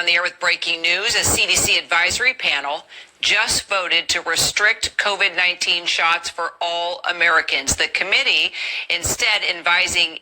on the air with breaking news. A CDC advisory panel just voted to restrict COVID-19 shots for all Americans. The committee instead advising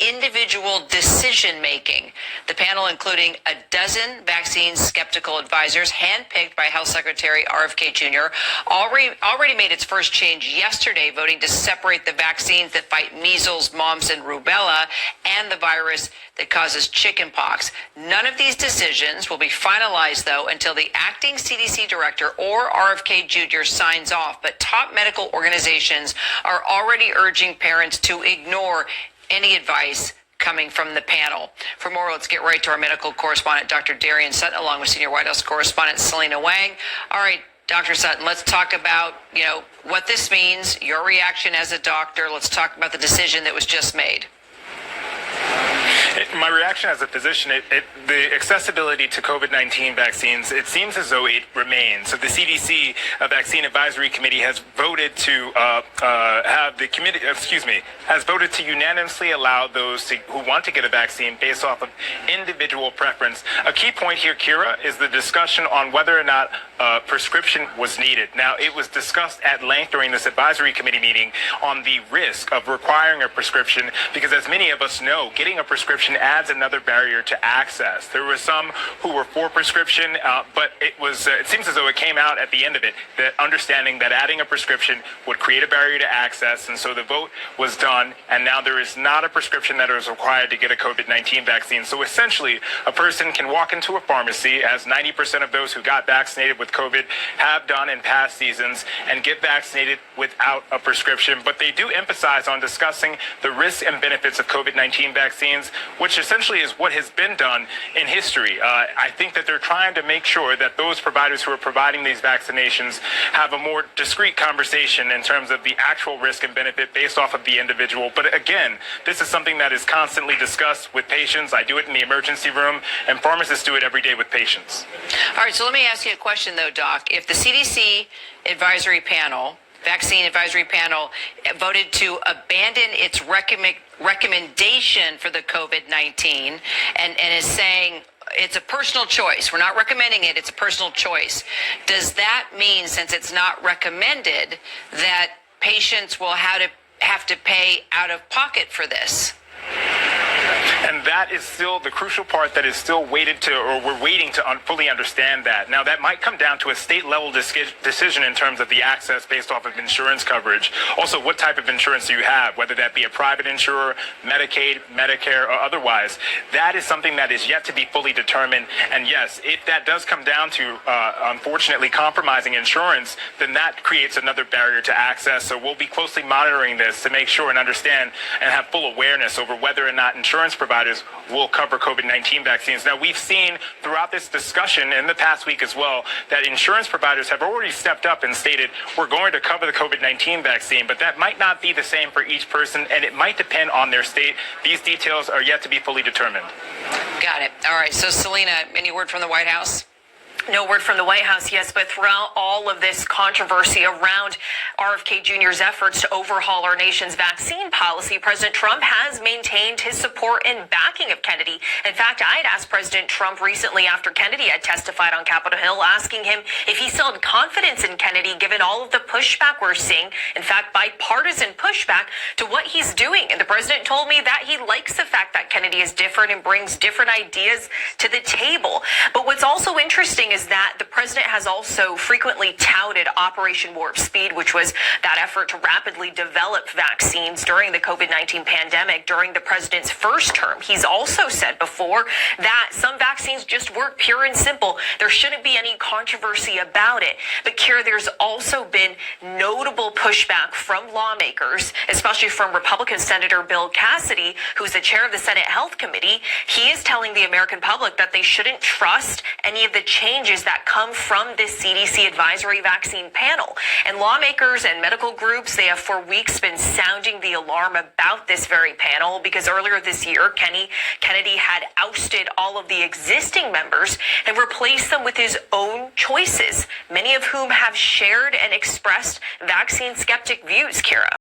individual decision-making. The panel, including a dozen vaccine skeptical advisors handpicked by Health Secretary RFK Jr., already made its first change yesterday, voting to separate the vaccines that fight measles, mumps, and rubella and the virus that causes chickenpox. None of these decisions will be finalized, though, until the acting CDC director or RFK Jr. signs off. But top medical organizations are already urging parents to ignore any advice coming from the panel. For more, let's get right to our medical correspondent, Dr. Darian Sutton, along with senior White House correspondent Selena Wang. All right, Dr. Sutton, let's talk about, what this means, your reaction as a doctor. Let's talk about the decision that was just made. My reaction as a physician, the accessibility to COVID-19 vaccines, it seems as though it remains. So the CDC Vaccine Advisory Committee has voted to has voted to unanimously allow those who want to get a vaccine based off of individual preference. A key point here, Kira, is the discussion on whether or not a prescription was needed. Now, it was discussed at length during this advisory committee meeting on the risk of requiring a prescription, because as many of us know, getting a prescription adds another barrier to access. There were some who were for prescription, but it seems as though it came out at the end of it, that understanding that adding a prescription would create a barrier to access, and so the vote was done, and now there is not a prescription that is required to get a COVID-19 vaccine. So essentially, a person can walk into a pharmacy, as 90% of those who got vaccinated with COVID have done in past seasons, and get vaccinated without a prescription. But they do emphasize on discussing the risks and benefits of COVID-19 vaccines, which essentially is what has been done in history. I think that they're trying to make sure that those providers who are providing these vaccinations have a more discreet conversation in terms of the actual risk and benefit based off of the individual. But again, this is something that is constantly discussed with patients. I do it in the emergency room, and pharmacists do it every day with patients. All right, so let me ask you a question, though, Doc. If the CDC advisory panel, vaccine advisory panel, voted to abandon its recommendation for the COVID-19 and is saying it's a personal choice, we're not recommending it, it's a personal choice, does that mean, since it's not recommended, that patients will have to pay out of pocket for this? And that is still the crucial part that is still we're waiting to fully understand that. Now, that might come down to a state-level decision in terms of the access based off of insurance coverage. Also, what type of insurance do you have, whether that be a private insurer, Medicaid, Medicare, or otherwise. That is something that is yet to be fully determined. And yes, if that does come down to, unfortunately, compromising insurance, then that creates another barrier to access. So we'll be closely monitoring this to make sure and understand and have full awareness over whether or not insurance providers will cover COVID-19 vaccines. Now, we've seen throughout this discussion in the past week as well that insurance providers have already stepped up and stated, we're going to cover the COVID-19 vaccine, but that might not be the same for each person, and it might depend on their state. These details are yet to be fully determined. Got it. All right. So, Selena, any word from the White House? No word from the White House, yes, but throughout all of this controversy around RFK Jr.'s efforts to overhaul our nation's vaccine policy, President Trump has maintained his support and backing of Kennedy. In fact, I had asked President Trump recently after Kennedy had testified on Capitol Hill, asking him if he still had confidence in Kennedy given all of the pushback we're seeing, in fact, bipartisan pushback to what he's doing. And the president told me that he likes the fact that Kennedy is different and brings different ideas to the table. But what's also interesting is that the president has also frequently touted Operation Warp Speed, which was that effort to rapidly develop vaccines during the COVID-19 pandemic during the president's first term. He's also said before that some vaccines just work, pure and simple. There shouldn't be any controversy about it. But Kira, there's also been notable pushback from lawmakers, especially from Republican Senator Bill Cassidy, who's the chair of the Senate Health Committee. He is telling the American public that they shouldn't trust any of the changes that come from this CDC advisory vaccine panel. And lawmakers and medical groups, they have for weeks been sounding the alarm about this very panel, because earlier this year, Kennedy had ousted all of the existing members and replaced them with his own choices, many of whom have shared and expressed vaccine skeptic views, Kira.